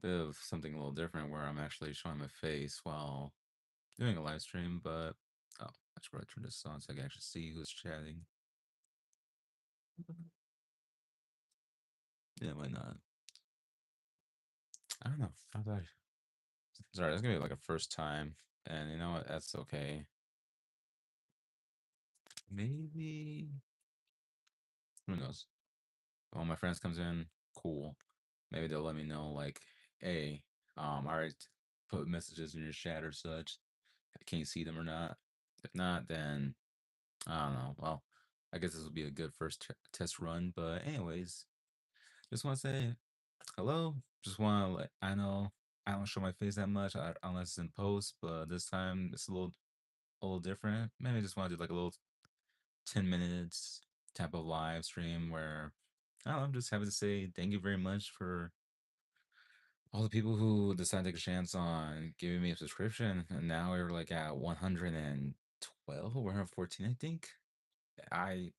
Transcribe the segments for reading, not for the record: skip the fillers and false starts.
bit of something a little different where I'm actually showing my face while doing a live stream, but oh, I should probably turn this on so I can actually see who's chatting. Yeah, why not? I don't know. How do I? Sorry, that's gonna be like a first time, and you know what? That's okay. Maybe who knows? When my friends comes in, cool. Maybe they'll let me know like, hey, I already put messages in your chat or such. Can you see them or not? If not, then I don't know. Well, I guess this will be a good first test run. But anyways, just want to say hello. Just want to let I know I don't show my face that much unless it's in post, but this time it's a little different. Maybe I just want to do like a little 10 minutes type of live stream where I don't know, I'm just happy to say thank you very much for all the people who decided to take a chance on giving me a subscription. And now we're like at 112, we're 114, I think. I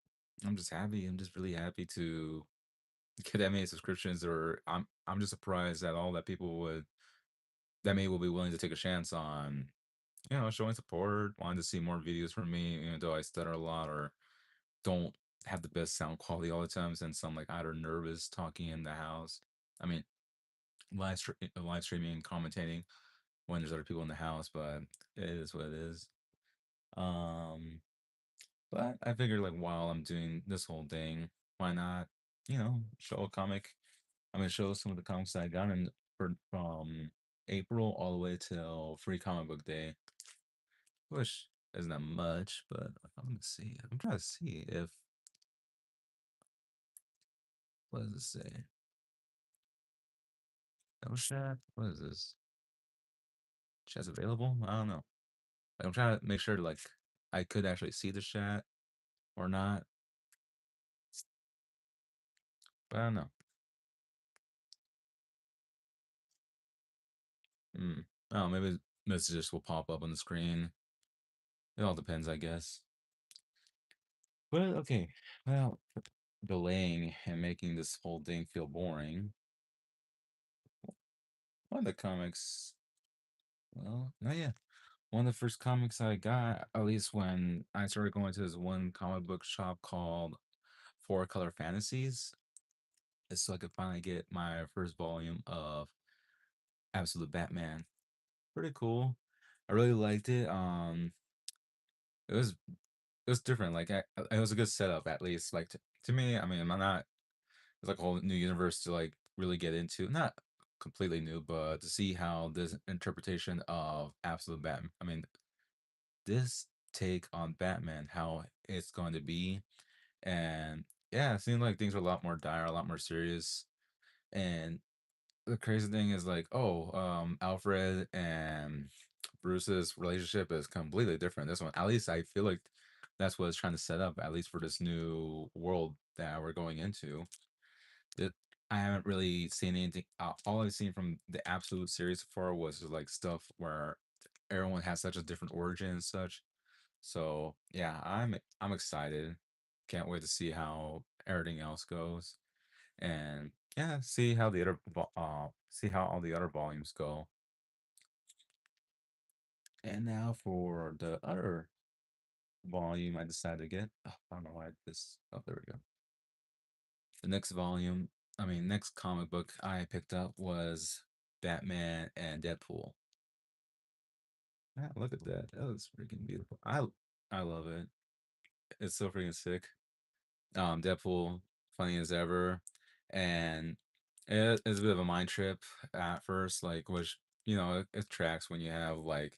I'm just happy. I'm just really happy to get that many subscriptions. Or I'm just surprised that all that people would that many will be willing to take a chance on, showing support, wanting to see more videos from me, even though I stutter a lot or don't have the best sound quality all the time since I'm like either nervous talking in the house. I mean, live streaming and commentating when there's other people in the house, but it is what it is. Um, but I figured like while I'm doing this whole thing, why not, show a comic? I'm gonna show some of the comics that I got in from April all the way till Free Comic Book Day, which isn't that much, but I'm gonna see. I'm trying to see if what does it say? No chat? What is this? Chat's available? I don't know. Like, I'm trying to make sure like I could actually see the chat or not, but I don't know. Hmm. Oh, maybe messages will pop up on the screen. It all depends, I guess. But okay, well, delaying and making this whole thing feel boring. One of the comics, well, no, yeah, one of the first comics I got, at least when I started going to this one comic book shop called Four Color Fantasies, is so I could finally get my first volume of Absolute Batman. Pretty cool. I really liked it. It was it was different. Like it was a good setup at least. Like to me, I mean, I'm not. It's like a whole new universe to like really get into. Not completely new, but to see how this interpretation of Absolute Batman. I mean, this take on Batman, how it's going to be, and yeah, it seemed like things were a lot more dire, a lot more serious. And the crazy thing is like, oh, Alfred and Bruce's relationship is completely different. This one, at least I feel like that's what it's trying to set up, at least for this new world that we're going into. It, I haven't really seen anything. All I've seen from the Absolute series so far was just like stuff where everyone has such a different origin and such. So yeah, I'm excited. Can't wait to see how everything else goes, and yeah, see how all the other volumes go. And now for the other volume, I decided to get. Oh, I don't know why this. Oh, there we go. The next volume, I mean, next comic book I picked up was Batman and Deadpool. Ah, look at that. That was freaking beautiful. I love it. It's so freaking sick. Deadpool, funny as ever, and it's a bit of a mind trip at first, like which it tracks when you have like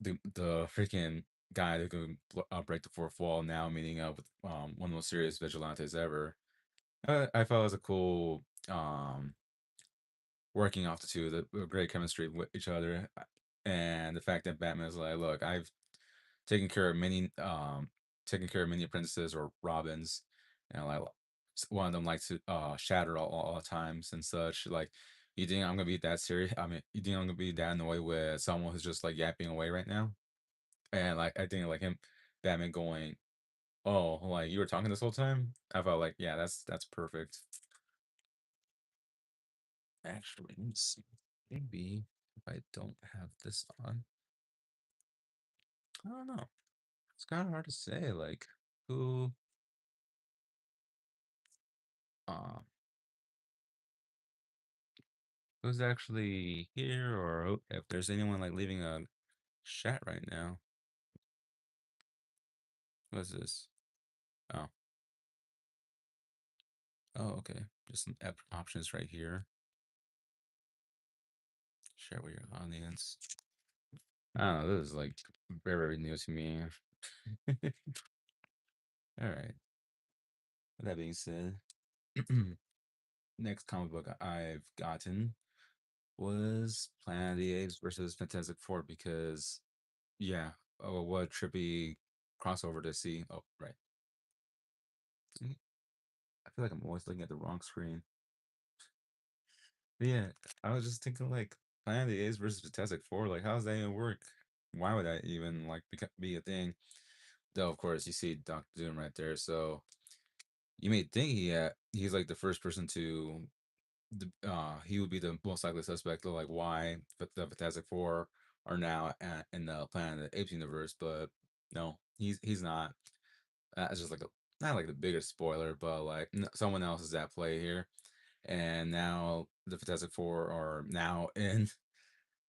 the freaking guy that can break the fourth wall now meeting up with one of the most serious vigilantes ever. I thought it was a cool working off the two, the great chemistry with each other, and the fact that Batman's like, look, I've taken care of many apprentices or Robins, and like one of them likes to shatter all the times and such. Like, you think I'm gonna be that serious? I mean, you think I'm gonna be that annoyed with someone who's just like yapping away right now? And like, I think like him, Batman going, oh, like you were talking this whole time. I felt like, yeah, that's perfect. Actually, let me see. Maybe if I don't have this on, I don't know. It's kind of hard to say. Like who, uh, who's actually here, or if there's anyone like leaving a chat right now. What's this? Oh, oh, okay. Just some options right here. Share with your audience. I don't know. This is like very, very new to me. All right. With that being said, next comic book I've gotten was Planet of the Apes versus Fantastic Four because, yeah, oh, what a trippy crossover to see. Oh, right. See, I feel like I'm always looking at the wrong screen. But yeah, I was just thinking like Planet of the Apes versus Fantastic Four. Like, how does that even work? Why would that even like be a thing? Though, of course, you see Doctor Doom right there, so you may think he's like the first person to he would be the most likely suspect of like why the Fantastic Four are now in the Planet of the Apes universe, but no, he's not. That's just like a not like the biggest spoiler, but like someone else is at play here, and now the Fantastic Four are now in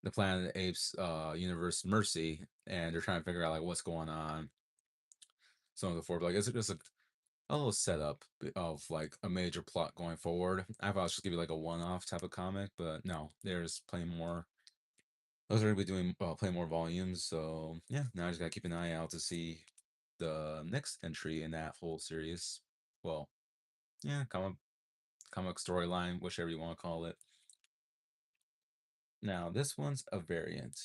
the Planet of the Apes universe Mercy, and they're trying to figure out like what's going on. So on and so forth. Like it's just a little setup of like a major plot going forward. I thought it was just gonna be like a one-off type of comic, but no, there's plenty more. Those are gonna be doing plenty more volumes. So yeah, now I just gotta keep an eye out to see the next entry in that whole series. Well, yeah, comic storyline, whichever you want to call it. Now this one's a variant,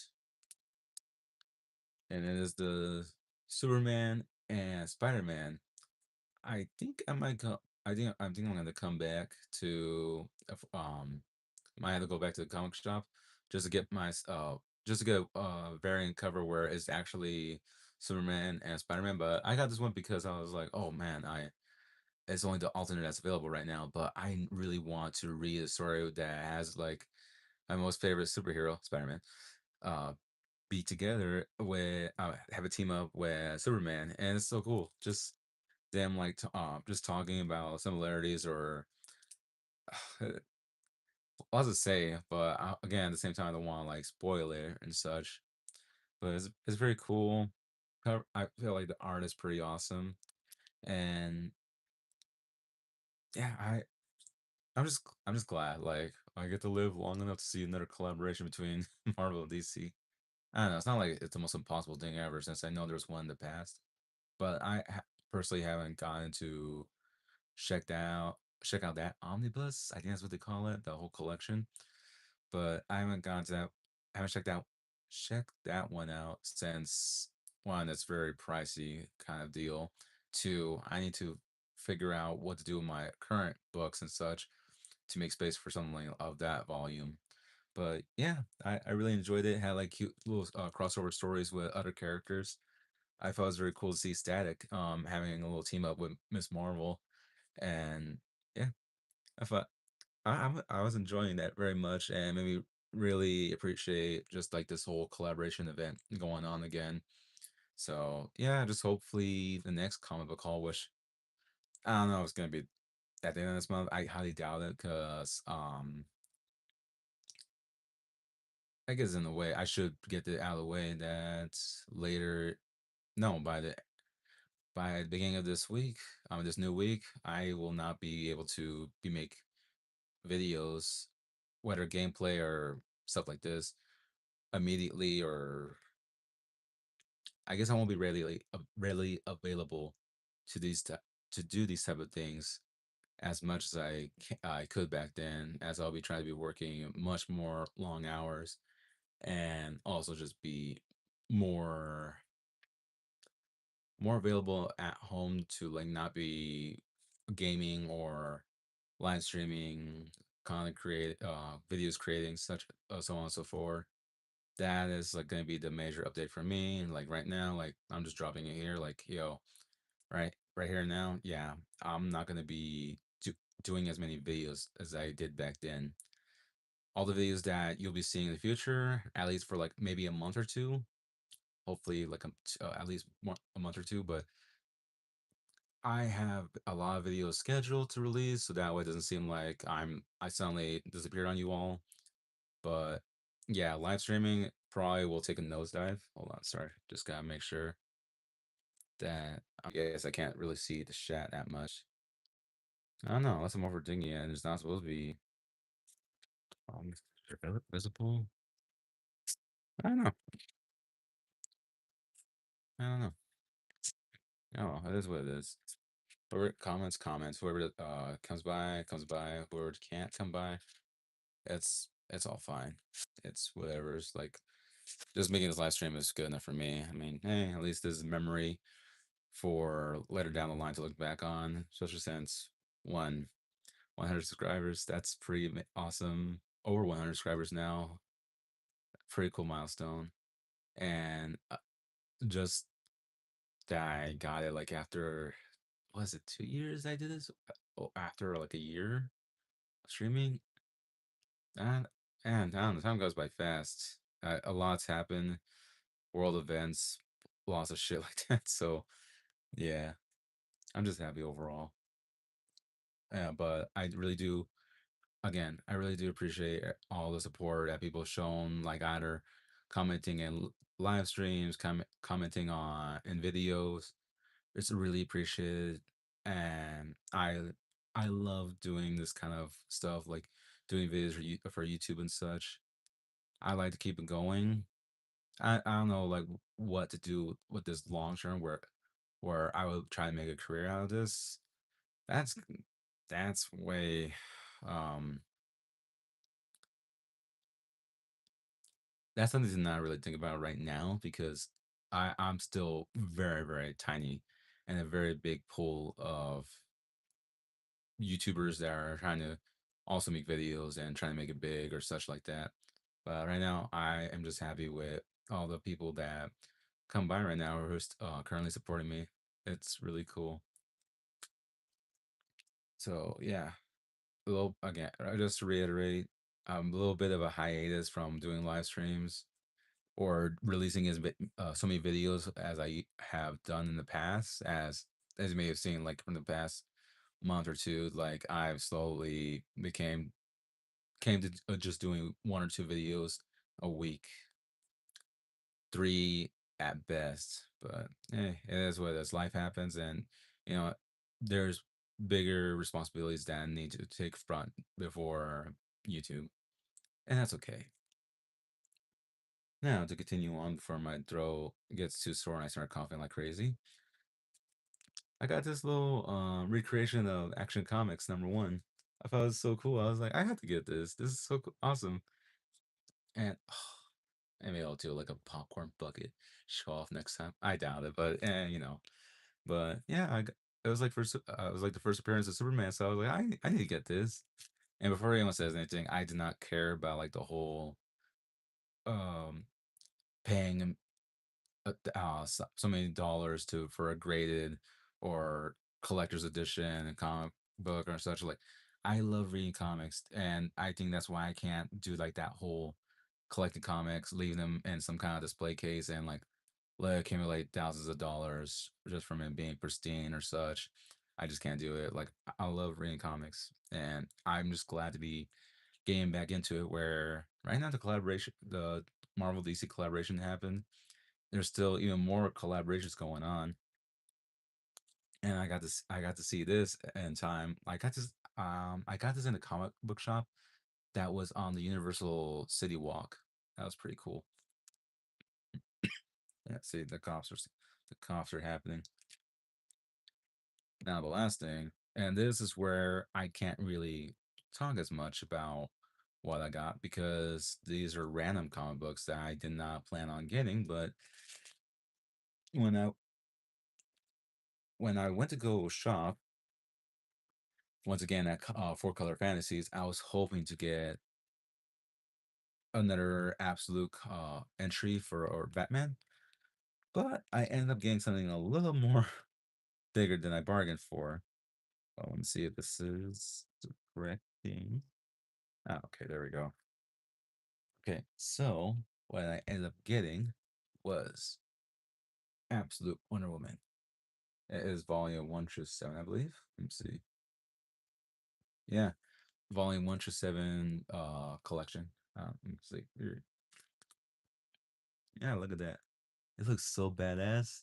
and it is the Superman and Spider-Man. I think I might go. I think I'm gonna come back to might have to go back to the comic shop just to get just to get a variant cover where it's actually Superman and Spider-Man. But I got this one because I was like, oh man, I it's only the alternate that's available right now. But I really want to read a story that has like my most favorite superhero, Spider-Man, uh, be together with have a team up with Superman, and it's so cool. Just them like just talking about similarities or lots to say, but again at the same time I don't want to like spoil it and such. But it's very cool. I feel like the art is pretty awesome, and yeah, I'm just glad like I get to live long enough to see another collaboration between Marvel and DC. I don't know. It's not like it's the most impossible thing ever since I know there was one in the past, but personally haven't gotten to check out that omnibus. I think that's what they call it, the whole collection. But I haven't gone to that. I haven't checked that one out since one, it's very pricey kind of deal. Two, I need to figure out what to do with my current books and such to make space for something of that volume. But yeah, I really enjoyed it. Had like cute little crossover stories with other characters. I thought it was very cool to see Static having a little team up with Miss Marvel, and yeah, I thought I was enjoying that very much, and made me really appreciate just like this whole collaboration event going on again. So yeah, just hopefully the next comic book haul, which I don't know, if it's gonna be at the end of this month. I highly doubt it because I guess in a way I should get it out of the way that later. No, by the beginning of this week, this new week, I will not be able to be make videos, whether gameplay or stuff like this, immediately, or I guess I won't be readily available to to do these type of things as much as I could back then, as I'll be trying to be working much more long hours and also just be more more available at home to like not be gaming or live streaming, content create videos creating such so on and so forth. That is like going to be the major update for me. And like right now, like I'm just dropping it here, like yo, right here now. Yeah, I'm not going to be doing as many videos as I did back then. all the videos that you'll be seeing in the future, at least for like maybe a month or two. Hopefully, like at least a month or two. But I have a lot of videos scheduled to release, so that way it doesn't seem like I suddenly disappeared on you all. But yeah, live streaming probably will take a nosedive. Hold on, sorry, just gotta make sure that I guess I can't really see the chat that much. I don't know, unless I'm overthinking it, and it's not supposed to be um, visible. I don't know. I don't know. Oh, it is what it is. Whoever comments, comments. Whoever comes by, comes by. Whoever can't come by, it's all fine. It's whatever's like. Just making this live stream is good enough for me. I mean, hey, at least there's memory for later down the line to look back on, especially since one 100 subscribers. That's pretty awesome. Over 100 subscribers now. Pretty cool milestone. And just that I got it like after, was it 2 years I did this? Oh, after like a year streaming. And, and I don't know, time goes by fast. A lot's happened, world events, lots of shit like that. So, yeah, I'm just happy overall. Yeah, but I really do again, I really do appreciate all the support that people have shown, like either commenting in live streams, commenting on in videos. It's really appreciated, and I love doing this kind of stuff, like doing videos for YouTube and such. I like to keep it going. I don't know like what to do with this long term where I would try to make a career out of this. That's that's way um that's something to not really think about right now because I'm still very, very tiny and a very big pool of YouTubers that are trying to also make videos and trying to make it big or such like that. But right now, I am just happy with all the people that come by right now who are currently supporting me. It's really cool. So yeah, a little again, just to reiterate, a little bit of a hiatus from doing live streams or releasing so many videos as I have done in the past. As you may have seen, like from the past month or two, like I've slowly came to just doing one or two videos a week, three at best. But it is what it is. Life happens, and you know, there's bigger responsibilities that I need to take front before YouTube, and that's okay. Now to continue on before my throat gets too sore and I start coughing like crazy. I got this little recreation of Action Comics #1. I thought it was so cool. I was like, I have to get this. This is so awesome. And I may do like a popcorn bucket show off next time. I doubt it, but you know. But yeah, it was like it was like the first appearance of Superman, so I was like, I need to get this. And before anyone says anything, I did not care about like the whole um paying so many dollars to for a graded or collector's edition and comic book or such. Like, I love reading comics, and I think that's why I can't do like that whole collecting comics, leaving them in some kind of display case and like let it accumulate thousands of dollars just from it being pristine or such. I just can't do it. Like, I love reading comics, and I'm just glad to be getting back into it. Where right now the Marvel DC collaboration happened, there's still even more collaborations going on, and I got to see this in time. I got this in a comic book shop that was on the Universal City Walk. That was pretty cool. Yeah, see the coughs are happening. Now the last thing, and this is where I can't really talk as much about what I got because these are random comic books that I did not plan on getting, but when I when I went to go shop once again at Four Color Fantasies, I was hoping to get another absolute entry for or Batman, but I ended up getting something a little more bigger than I bargained for. I want to see if this is the correct thing. Ah, okay, there we go. Okay, so what I ended up getting was Absolute Wonder Woman. It is volume 1 through 7, I believe. Let me see. Yeah, volume 1 through 7 collection. Let me see. Yeah, look at that. It looks so badass.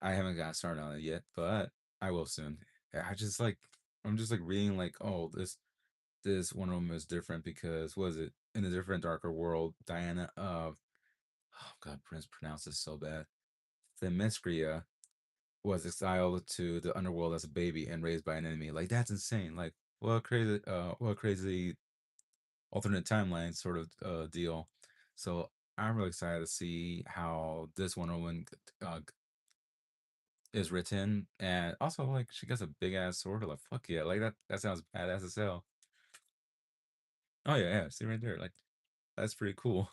I haven't got started on it yet, but I will soon. I just like I'm just like reading like, oh, this Wonder Woman is different because what is it? In a different darker world, Diana oh god, Prince pronounced this so bad. Themyscira was exiled to the underworld as a baby and raised by an enemy. Like that's insane. Like what a crazy alternate timeline sort of deal. So I'm really excited to see how this Wonder Woman uh, is written, and also like she gets a big ass sword. Like fuck yeah, like that sounds badass as hell. Oh yeah, yeah, see right there, like that's pretty cool.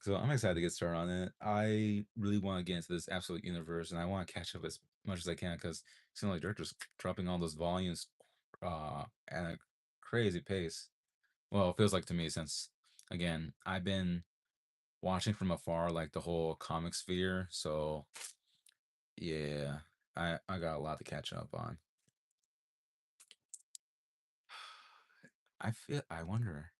So I'm excited to get started on it. I really want to get into this absolute universe, and I want to catch up as much as I can because it seems like they're just dropping all those volumes at a crazy pace. Well, it feels like to me since again I've been watching from afar like the whole comic sphere. So yeah, I got a lot to catch up on. I wonder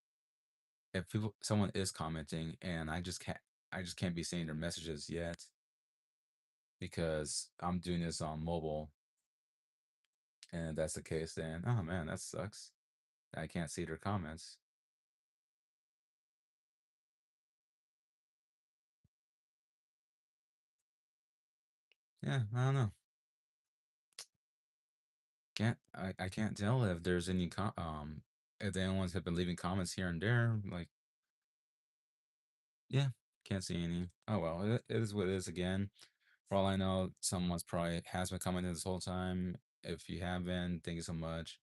if someone is commenting and I just can't be seeing their messages yet because I'm doing this on mobile, and if that's the case, then oh man, that sucks. I can't see their comments. Yeah, I don't know. I can't tell if there's any if the only ones have been leaving comments here and there. Like yeah, can't see any. Oh well, it is what it is again. For all I know, someone's probably has been commenting this whole time. If you haven't, thank you so much.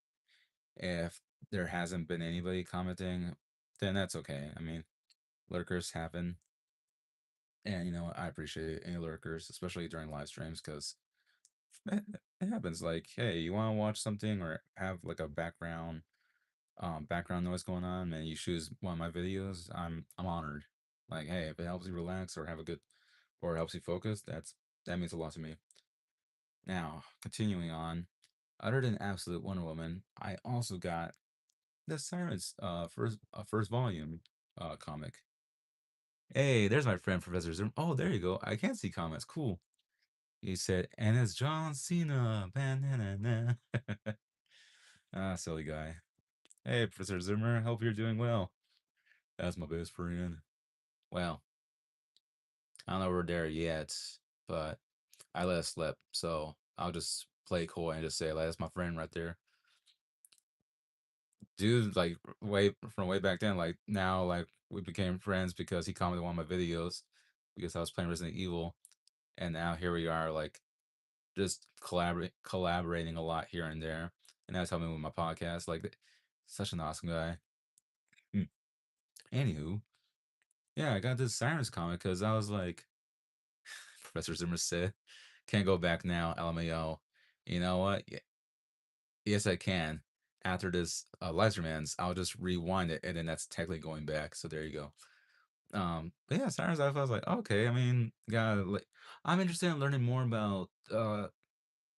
If there hasn't been anybody commenting, then that's okay. I mean, lurkers happen, and you know I appreciate any lurkers, especially during live streams, because it, it happens. Like, hey, you want to watch something or have like a background noise going on, and you choose one of my videos, I'm honored. Like, hey, if it helps you relax or have a good or helps you focus, that means a lot to me. Now, continuing on, other than Absolute Wonder Woman, I also got the Sirens first volume comic. Hey, there's my friend Professor Zoom. Oh, there you go. I can't see comments. Cool. He said, and it's John Cena. Banana. Ah, silly guy. Hey, Professor Zimmer. Hope you're doing well. That's my best friend. Well, I don't know we're there yet, but I let it slip. So I'll just play coy and just say, like, that's my friend right there. Dude, like way from way back then, like now, like we became friends because he commented on my videos because I was playing Resident Evil, and now here we are, like just collaborating a lot here and there, and that's helping with my podcast. Like, such an awesome guy. Hmm. Anywho, yeah, I got this Sirens comic because I was like, Professor Zimmer said, can't go back now, LMAO. You know what? Yes, I can. After this live stream ends, I'll just rewind it, and then that's technically going back. So there you go. But yeah, Sirens. I was like, okay. I mean, got like, I'm interested in learning more about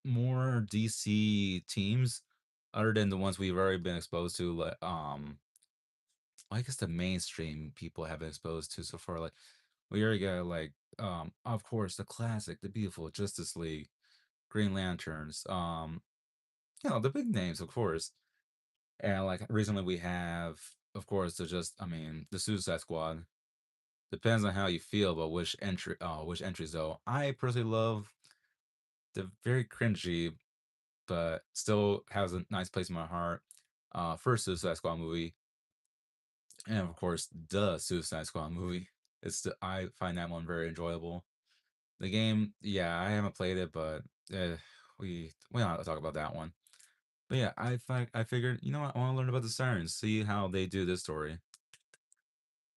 more DC teams other than the ones we've already been exposed to. Like, I guess the mainstream people have been exposed to so far. Like, we already got like, of course, the classic, the beautiful Justice League, Green Lanterns. You know, the big names, of course. And like recently we have, of course, I mean, the Suicide Squad. Depends on how you feel about which entries though. I personally love the very cringy, but still has a nice place in my heart. First Suicide Squad movie, and of course the Suicide Squad movie. I find that one very enjoyable. The game, yeah, I haven't played it, but uh, we don't have to talk about that one. But yeah, I figured, you know what, I want to learn about the Sirens, see how they do this story.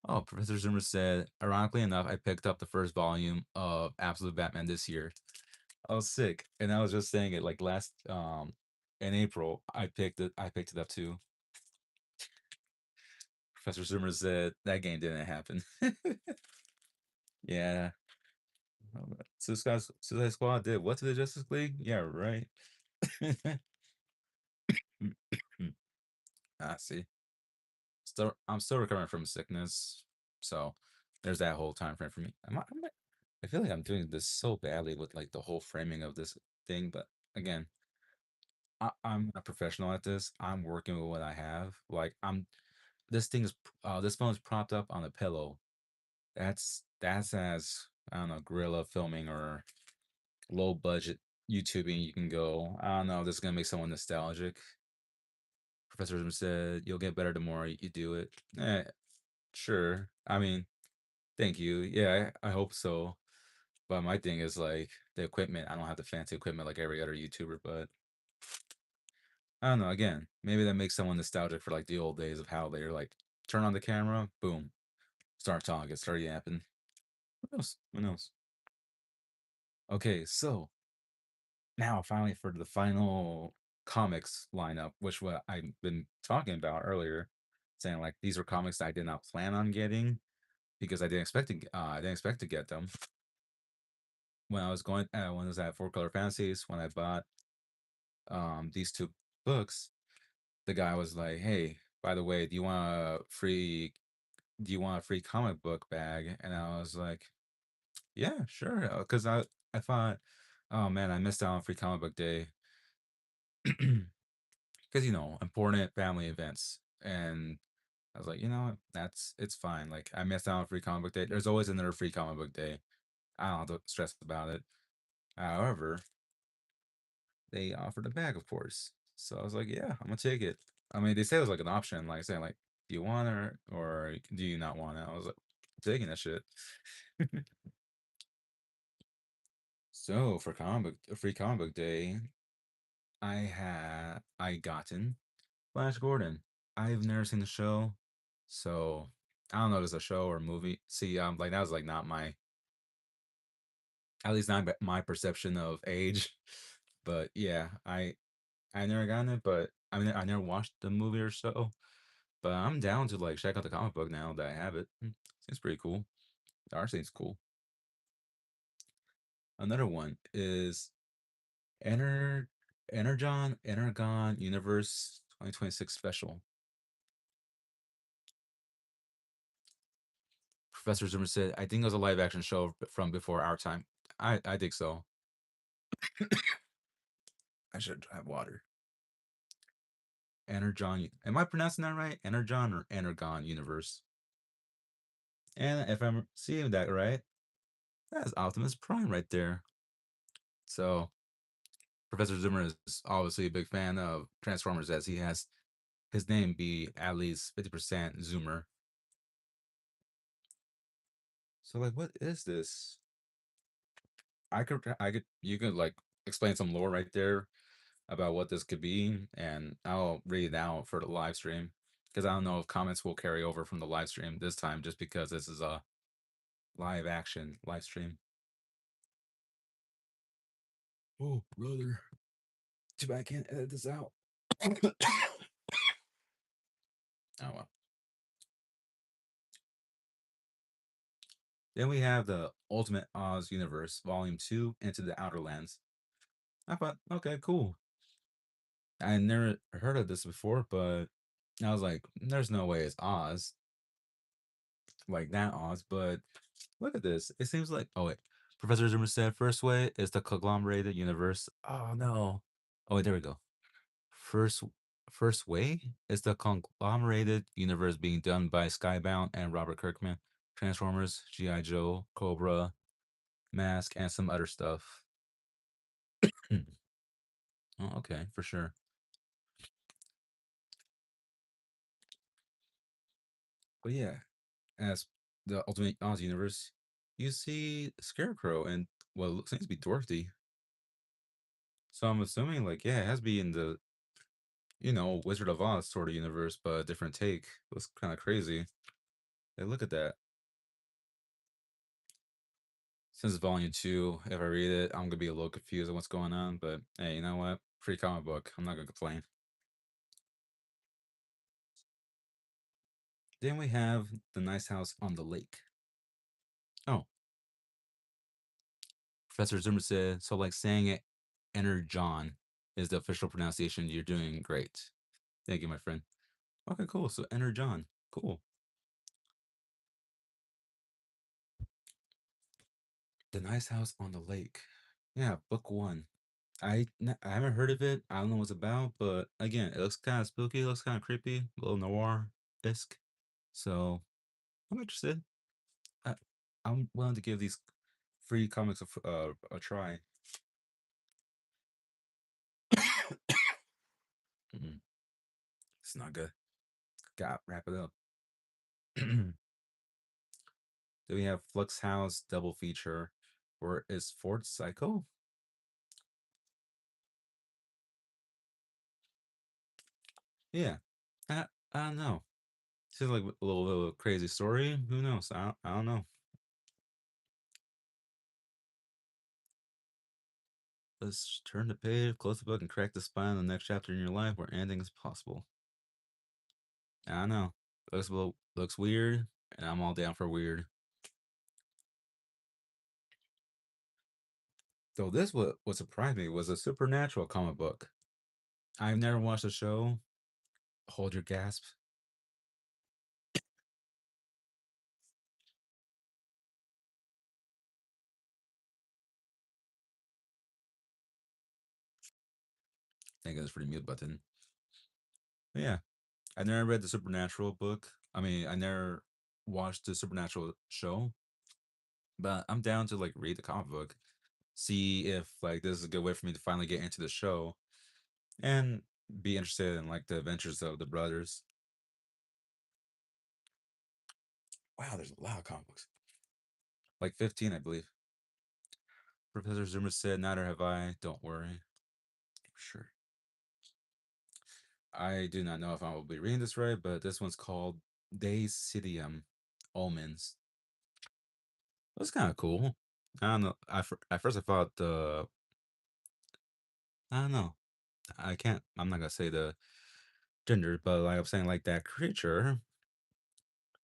Oh, Professor Zimmer said, ironically enough, I picked up the first volume of Absolute Batman this year. I was sick, and I was just saying it like last in April. I picked it up too. Professor Zimmer said that game didn't happen. Yeah. Suicide Squad did what to the Justice League? Yeah, right. I see. I'm still recovering from sickness, so there's that whole time frame for me. I feel like I'm doing this so badly with like the whole framing of this thing, but again, I'm a professional at this. I'm working with what I have. Like this phone is propped up on a pillow. That's as I don't know, guerrilla filming or low budget YouTubing you can go. I don't know. This is gonna make someone nostalgic. Professor Wisdom said, "You'll get better the more you do it." Sure. I mean, thank you. Yeah, I hope so. But my thing is like the equipment. I don't have the fancy equipment like every other YouTuber, but I don't know. Again, maybe that makes someone nostalgic for like the old days of how they're like turn on the camera, boom, start talking, start yapping. Who knows? Who knows? Okay, so now finally for the final comics lineup, which what I've been talking about earlier, saying like these were comics I did not plan on getting because I didn't expect to get them when I was going when I was at Four Color Fantasies when I bought these two books. The guy was like, "Hey, by the way, do you want a free comic book bag?" And I was like, "Yeah, sure," because I thought, oh man, I missed out on free comic book day because important family events, and I was like, you know what, it's fine. Like I missed out on free comic book day. There's always another free comic book day. I don't have to stress about it. However, they offered a bag, of course. So I was like, yeah, I'm gonna take it. I mean, they said it was like an option, like saying like, do you want it or do you not want it? I was like, taking that shit. So for free comic book day, I gotten Flash Gordon. I've never seen the show, so I don't know if it's a show or movie. See, like that was like not my, at least not my perception of age. But yeah, I never gotten it, but I mean I never watched the movie or so. But I'm down to like check out the comic book now that I have it. Seems pretty cool. The art seems cool. Another one is Enter Energon Universe 2026 special. Professor Zimmer said, I think it was a live action show from before our time. I think so. I should have water. Energon. Am I pronouncing that right? Energon or Energon Universe? And if I'm seeing that right, that's Optimus Prime right there. So Professor Zimmer is obviously a big fan of Transformers as he has his name be at least 50% Zoomer. So like what is this? You could like explain some lore right there about what this could be, and I'll read it out for the live stream because I don't know if comments will carry over from the live stream this time just because this is a live action live stream. Oh, brother. Too bad I can't edit this out. Oh well. Then we have the Ultimate Oz Universe, Volume 2, Into the Outer Lands. I thought, okay, cool. I never heard of this before, but I was like, there's no way it's Oz, like that Oz. But look at this. It seems like, oh, wait. Professor Zimmer said, first way is the conglomerated universe. Oh, no. Oh, wait, there we go. First, first way is the conglomerated universe being done by Skybound and Robert Kirkman. Transformers, G.I. Joe, Cobra, Mask, and some other stuff. Oh, okay, for sure. But yeah, as the Ultimate Oz universe, you see Scarecrow and what looks seems to be Dorothy. So I'm assuming, like, yeah, it has to be in the Wizard of Oz sort of universe, but a different take. Looks kind of crazy. Hey, look at that. Since it's volume two, if I read it, I'm gonna be a little confused on what's going on. But hey, you know what? Free comic book. I'm not gonna complain. Then we have the nice house on the lake. Oh, Professor Zimmer said, so like saying it, enter John is the official pronunciation. You're doing great. Thank you, my friend. Okay, cool. So enter John. Cool. The nice house on the lake. Yeah, book one. I haven't heard of it. I don't know what it's about, but again, it looks kind of spooky. It looks kind of creepy, a little noir esque. So I'm interested. I, I'm willing to give these free comics a try. Mm, it's not good. Got wrap it up. Then we have Flux House double feature, or is Ford Psycho? Yeah, I I don't know. Seems like a little crazy story. Who knows? I don't know. Let's turn the page, close the book, and crack the spine on the next chapter in your life where anything is possible. I don't know. Looks weird, and I'm all down for weird. So this what surprised me was a supernatural comic book. I've never watched the show. Hold your gasp. Thank goodness for the mute button. But yeah, I never read the supernatural book. I mean, I never watched the supernatural show, but I'm down to like read the comic book, see if like this is a good way for me to finally get into the show and be interested in like the adventures of the brothers. Wow, there's a lot of comic books. Like 15, I believe. Professor Zimmer said, neither have I. Don't worry. Sure. I do not know if I will be reading this right, but this one's called Daisidium Omens. That's kind of cool. I don't know. At first I thought I don't know. I can't. I'm not gonna say the gender, but like I'm saying, like that creature.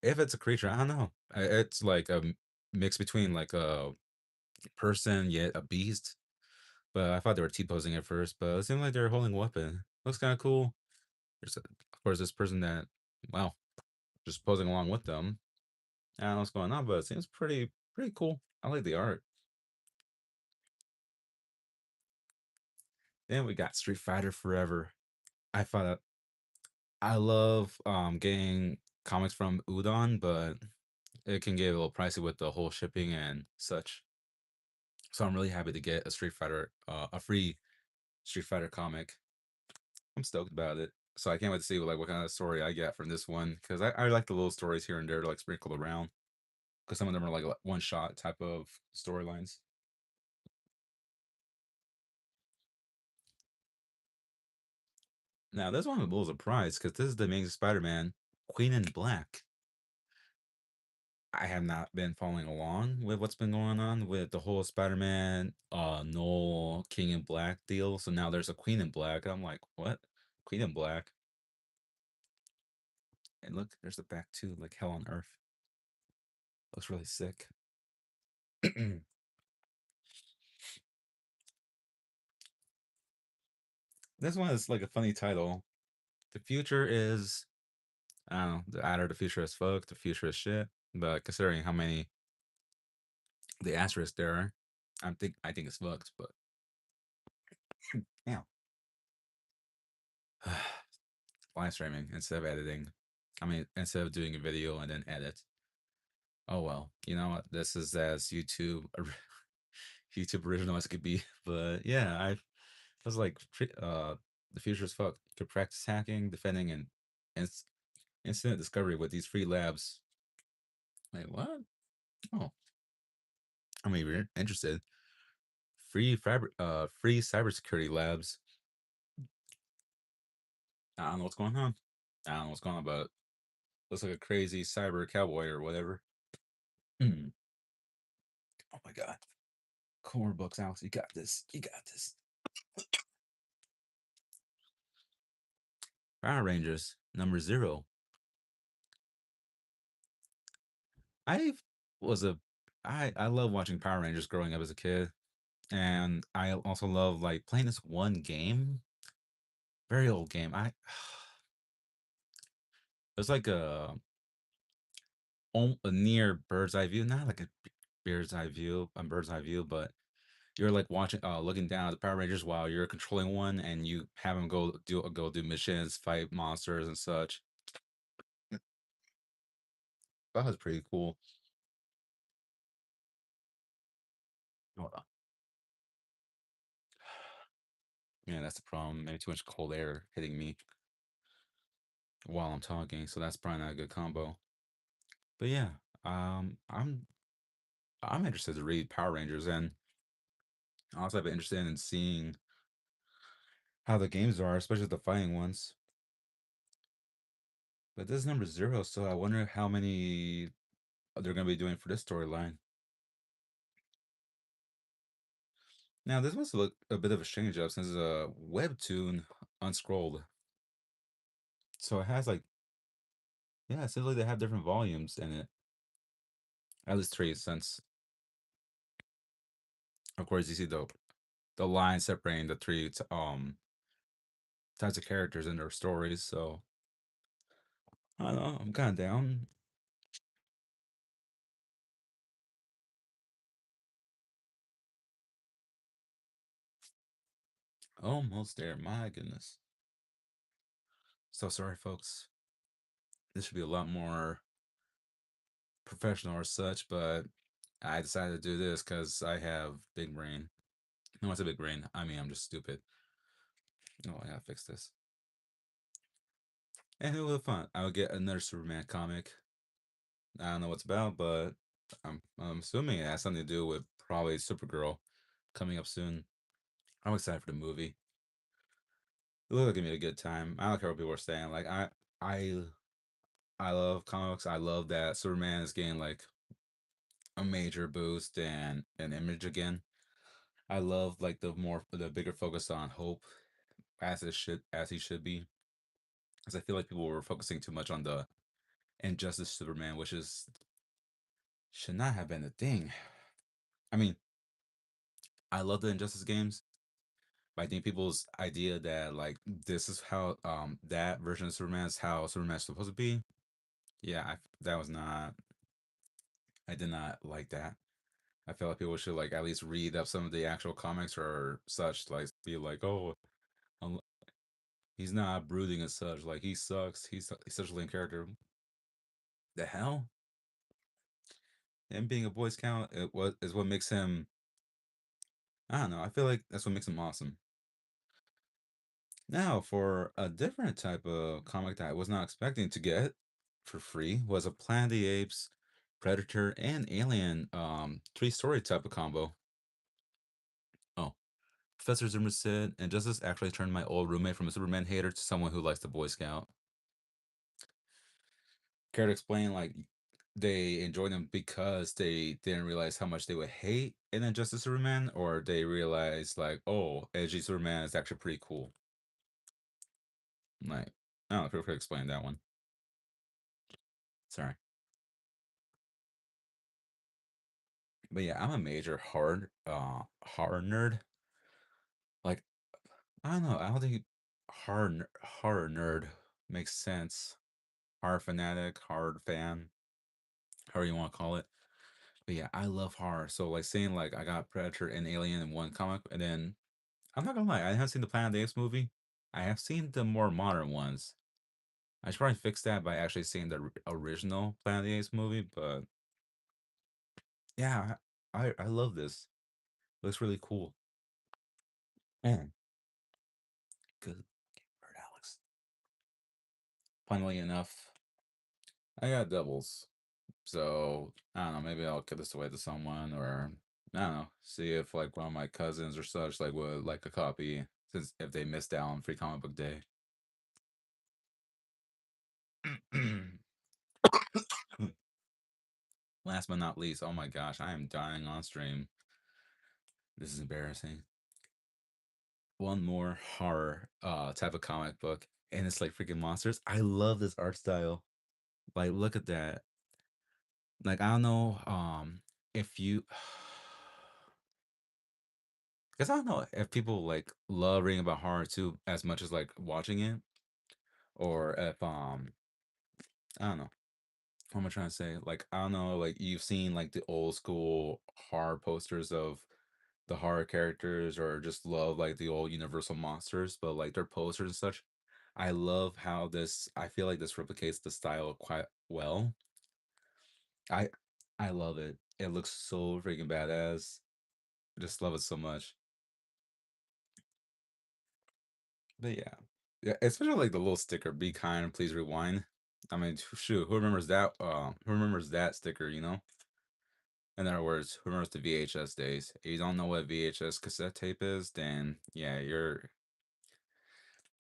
If it's a creature, I don't know. It's like a mix between like a person yet a beast. But I thought they were T-posing at first, but it seemed like they're holding a weapon. Looks kind of cool. Of course, this person that, wow, just posing along with them. I don't know what's going on, but it seems pretty cool. I like the art. Then we got Street Fighter Forever. I thought I love getting comics from Udon, but it can get a little pricey with the whole shipping and such. So I'm really happy to get a free Street Fighter comic. I'm stoked about it. So I can't wait to see like what kind of story I get from this one because I like the little stories here and there like sprinkled around because some of them are like one shot type of storylines. Now this one was a little surprised because this is the Amazing Spider-Man Queen in Black. I have not been following along with what's been going on with the whole Spider-Man Noel King in Black deal. So now there's a Queen in Black. I'm like, what? Queen in Black. And look, there's the back too, like Hell on Earth. Looks really sick. This one is like a funny title. The future is I don't know, either the future is fuck, the future is shit. But considering how many the asterisks there are, I think it's fucked, but yeah. Live streaming instead of editing. I mean, instead of doing a video and then edit. Oh well, you know what? This is as YouTube original as it could be. But yeah, I was like, the future is fucked. You could practice hacking, defending, and ins- instant discovery with these free labs. Like what? Oh, I mean, we're interested. Free cybersecurity labs. I don't know what's going on. I don't know what's going on, but looks like a crazy cyber cowboy or whatever. Oh my god. Core books, Alex. You got this. You got this. Power Rangers number 0. I was a I love watching Power Rangers growing up as a kid, and I also love like playing this one game, very old game. I it was like a near bird's eye view, not like a bird's eye view, but you're like watching, looking down at the Power Rangers while you're controlling one, and you have them go do missions, fight monsters and such. That was pretty cool. Hold on. Yeah, that's the problem. Maybe too much cold air hitting me while I'm talking, so that's probably not a good combo. But yeah, um, I'm I'm interested to read Power Rangers, and also I've been interested in seeing how the games are, especially the fighting ones. But this is number zero, so I wonder how many they're gonna be doing for this storyline. Now, this must look a bit of a change up since it's a webtoon unscrolled. So it has like, yeah, it seems like they have different volumes in it. At least three, since of course you see the line separating the three types of characters in their stories. So I don't know, I'm kind of down. Almost there, my goodness. So sorry, folks. This should be a lot more professional or such, but I decided to do this because I have big brain. No, it's a big brain. I mean, I'm just stupid. Oh, I gotta fix this. And it will be fun. I'll get another Superman comic. I don't know what's about, but I'm assuming it has something to do with probably Supergirl coming up soon. I'm excited for the movie. It looks like give me a good time. I don't care what people are saying. Like I I love comics. I love that Superman is getting like a major boost and an image again. I love like the bigger focus on hope as he should be. Because I feel like people were focusing too much on the injustice Superman, which is should not have been a thing. I mean, I love the Injustice games, but I think people's idea that like this is how that version of Superman is how Superman's supposed to be. Yeah, that was not. I did not like that. I feel like people should like at least read up some of the actual comics or such. Like be like, oh, um, he's not brooding as such. Like he sucks. He's such a lame character. The hell? Him being a Boy Scout is what makes him. I don't know. I feel like that's what makes him awesome. Now, for a different type of comic that I was not expecting to get for free was a Planet of the Apes, Predator, and Alien three-story type of combo. Oh, Professor Zimmer said, and Justice actually turned my old roommate from a Superman hater to someone who likes the Boy Scout. Care to explain like they enjoyed them because they didn't realize how much they would hate an Injustice Superman, or they realized like, oh, edgy Superman is actually pretty cool. Like, I don't know if you could explain that one. Sorry. But yeah, I'm a major horror nerd. Like I don't know, I don't think horror nerd makes sense. Horror fanatic, horror fan, however you want to call it. But yeah, I love horror. So like saying like I got Predator and Alien in one comic, and then I'm not gonna lie, I haven't seen the Planet of the Apes movie. I have seen the more modern ones. I should probably fix that by actually seeing the original Planet of the Apes movie. But yeah, I love this. It looks really cool. Man, good word, Alex. Funnily enough, I got doubles. So I don't know, maybe I'll give this away to someone or I don't know, see if like one of my cousins or such like would like a copy since if they missed out on free comic book day. Last but not least, oh my gosh, I am dying on stream. This is embarrassing. One more horror type of comic book, and it's like freaking monsters. I love this art style. Like, look at that. Like I don't know, if you, because I don't know if people like love reading about horror too as much as like watching it, or if I don't know. What am I trying to say? Like I don't know, like you've seen like the old school horror posters of the horror characters, or just love like the old Universal monsters, but like their posters and such. I love how this. I feel like this replicates the style quite well. I I love it. It looks so freaking badass. I just love it so much. But yeah, yeah, especially like the little sticker, "Be kind, please rewind." I mean, shoot, who remembers that? Who remembers that sticker? You know. In other words, who remembers the VHS days? If you don't know what VHS cassette tape is, then yeah, you're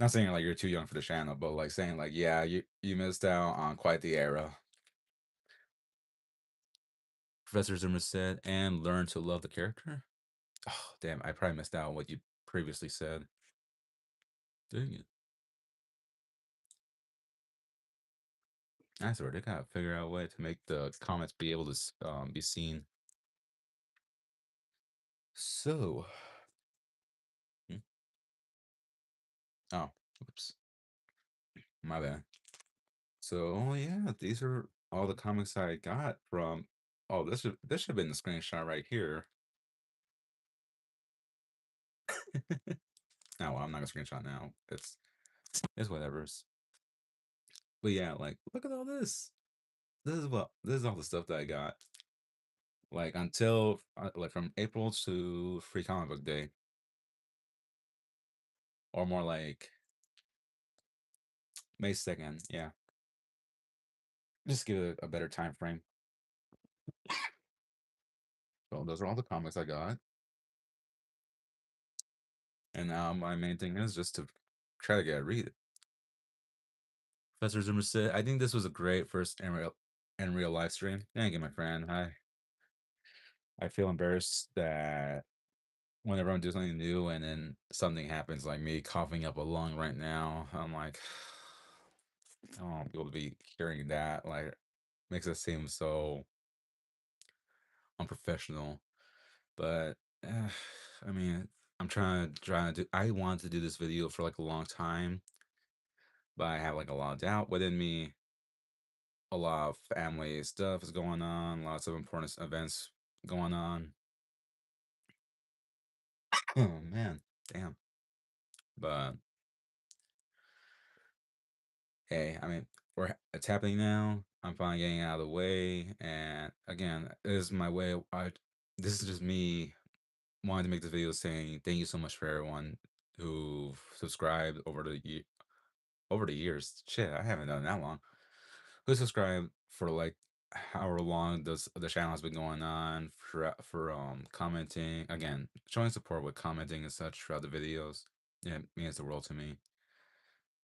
not saying like you're too young for the channel, but like saying like yeah, you missed out on quite the era. Professor Zimmer said, and learn to love the character. Oh damn, I probably missed out on what you previously said. Dang it. I swear they gotta figure out a way to make the comments be able to be seen. So, hmm, oh, oops, my bad. So, oh yeah, these are all the comics I got from. Oh, this should have been the screenshot right here. Oh, well, I'm not gonna screenshot now. It's whatever's. But yeah, like look at all this. This is all the stuff that I got. Like until like from April to Free Comic Book Day, or more like May 2nd. Yeah, just give it a better time frame. So those are all the comics I got, and now my main thing is just to try to get a read it. Professor Zimmer said, "I think this was a great first in real live stream." Thank you, my friend. I feel embarrassed that whenever I'm doing something new and then something happens, like me coughing up a lung right now, I'm like, I don't want people to be hearing that. Like, makes it seem so unprofessional. But I mean, I'm trying to do. I wanted to do this video for like a long time, but I have like a lot of doubt within me. A lot of family stuff is going on. Lots of important events going on. Oh man, damn. But hey, I mean, it's happening now. I'm finally getting out of the way, and again, this is my way. This is just me wanting to make this video saying thank you so much for everyone who subscribed over the years. Shit, I haven't done that long. Who subscribed for like however long does the channel has been going on, for commenting, again, showing support with commenting and such throughout the videos. Yeah, it means the world to me,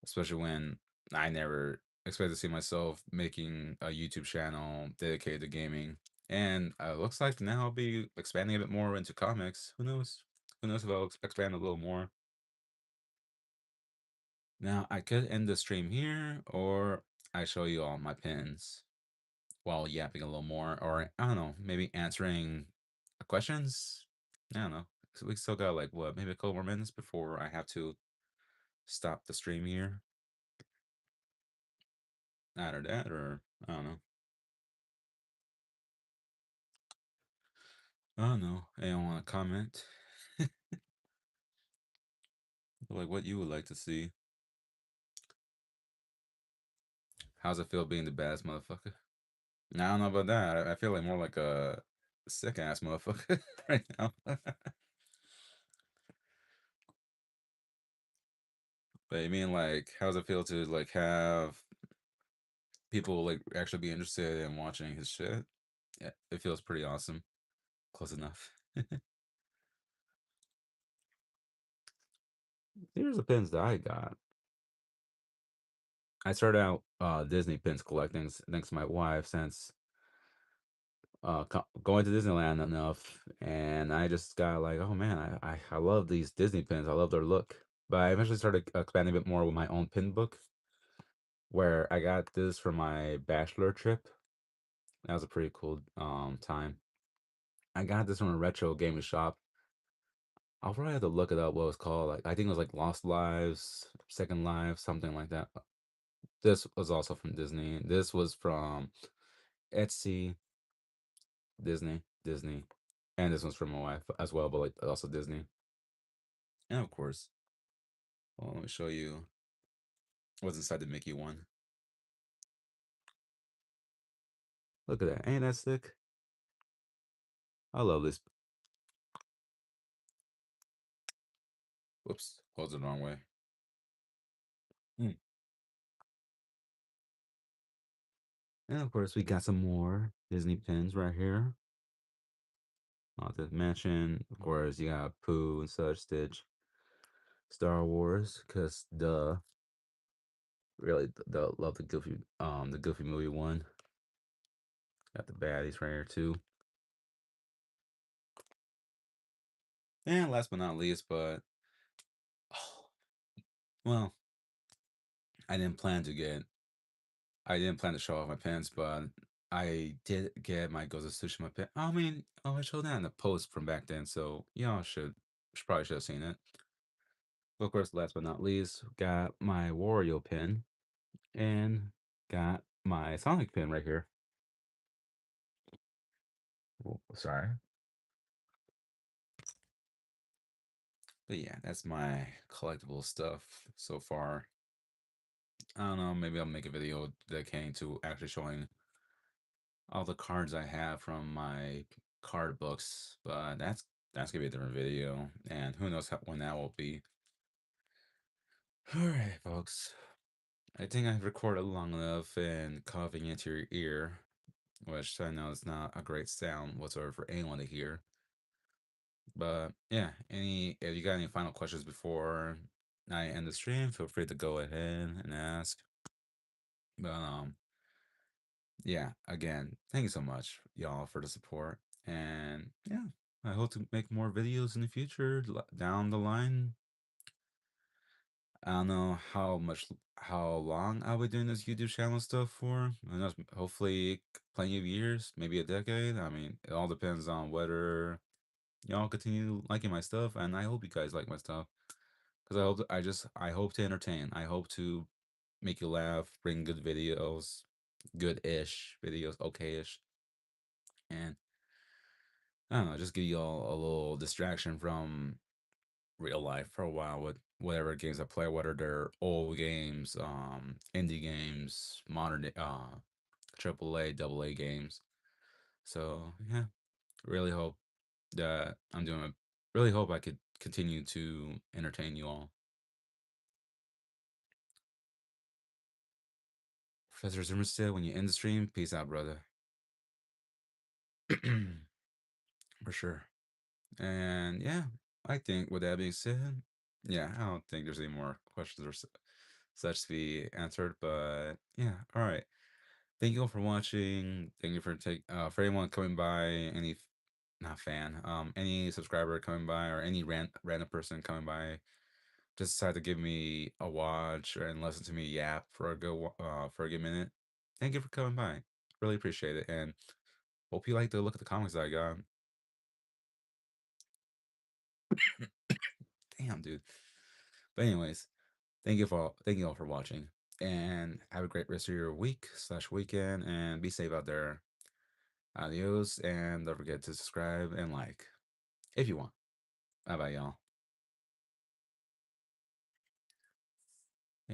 especially when I never expected to see myself making a YouTube channel dedicated to gaming. And looks like now I'll be expanding a bit more into comics. Who knows? Who knows if I'll expand a little more. Now, I could end the stream here, or I show you all my pins while yapping a little more, or I don't know, maybe answering questions. I don't know. So we still got like what, maybe a couple more minutes before I have to stop the stream here. Either that, or I don't know. I don't know. Anyone want to comment? Like what you would like to see? How's it feel being the baddest motherfucker? I don't know about that. I feel like more like a sick ass motherfucker right now. But you mean like, how's it feel to like have people like actually be interested in watching his shit? Yeah, it feels pretty awesome. Close enough. Here's the pins that I got. I started out Disney pins collecting thanks to my wife, since going to Disneyland enough, and I just got like, oh man, I love these Disney pins. I love their look. But I eventually started expanding a bit more with my own pin book, where I got this for my bachelor trip, That was a pretty cool time. I got this from a retro gaming shop. I'll probably have to look it up what it was called. Like I think it was like Lost Lives, Second Life, something like that. This was also from Disney. This was from Etsy, Disney. And this one's from my wife as well, but like also Disney. And of course, well, let me show you what's inside the Mickey one. Look at that. Ain't that sick? I love this. Whoops, holds it the wrong way. Mm. And of course, we got some more Disney pins right here. Not to mention, of course, you got Pooh and such, Stitch, Star Wars, cause really love the Goofy movie one. Got the baddies right here too. And last but not least, but oh, well, I didn't plan to get, I didn't plan to show off my pins, but I did get my Ghost of Tsushima pin. I mean, oh, I showed that in the post from back then, so y'all should probably should have seen it. Of course, last but not least, got my Wario pin and got my Sonic pin right here. Oh, sorry. But yeah, that's my collectible stuff so far. I don't know, maybe I'll make a video dedicating to actually showing all the cards I have from my card books, but that's gonna be a different video, and who knows when that will be. All right, folks. I think I've recorded long enough and coughing into your ear, which I know is not a great sound whatsoever for anyone to hear. But yeah, any if you got any final questions before I end the stream, feel free to go ahead and ask. But yeah, again, thank you so much, y'all, for the support. And yeah, I hope to make more videos in the future down the line. I don't know how long I'll be doing this YouTube channel stuff for. I know, hopefully, plenty of years, maybe a decade. I mean, it all depends on whether y'all continue liking my stuff, and I hope you guys like my stuff. Because I hope to entertain. I hope to make you laugh, bring good videos, good-ish videos, okay-ish, and I don't know, just give you all a little distraction from real life for a while with whatever games I play, whether they're old games, indie games, AAA, double A games. So yeah, really hope that I'm doing. Really hope I could continue to entertain you all. Professor Zimmer said, "When you end the stream, peace out, brother." For sure. And yeah, I think with that being said, yeah, I don't think there's any more questions or such to be answered. But yeah, all right. Thank you all for watching. Thank you for anyone coming by, not fan, any subscriber coming by or any random person coming by. Just decide to give me a watch and listen to me yap for a good minute. Thank you for coming by. Really appreciate it, and hope you like to look at the comics that I got. Damn, dude. But anyways, thank you all for watching, and have a great rest of your week/weekend, and be safe out there. Adios, and don't forget to subscribe and like if you want. Bye bye, y'all.